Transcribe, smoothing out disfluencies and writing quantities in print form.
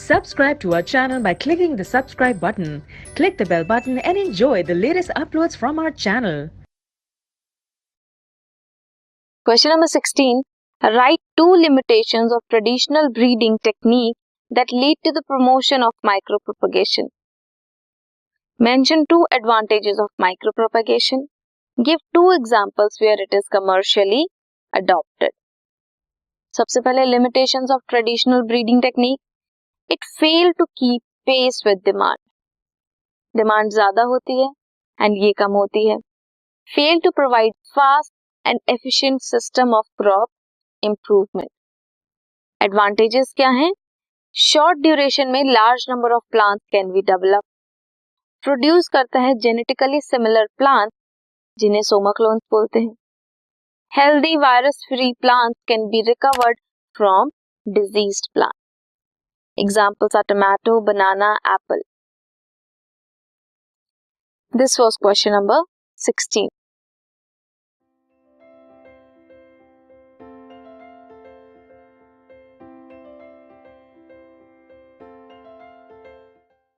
Subscribe to our channel by clicking the subscribe button. Click the bell button and enjoy the latest uploads from our channel. Question number 16. Write two limitations of traditional breeding technique that lead to the promotion of micro-propagation. Mention two advantages of micro-propagation. Give two examples where it is commercially adopted. सबसे पहले limitations of traditional breeding technique. It failed to keep pace with demand. Demand ज़्यादा होती है and ये कम होती है. Failed to provide fast and efficient system of crop improvement. Advantages क्या हैं? Short duration में large number of plants can be developed. Produce करता है genetically similar plants जिन्हें soma clones बोलते हैं. Healthy virus free plants can be recovered from diseased plants. Examples are tomato, banana, apple. This was question number 16.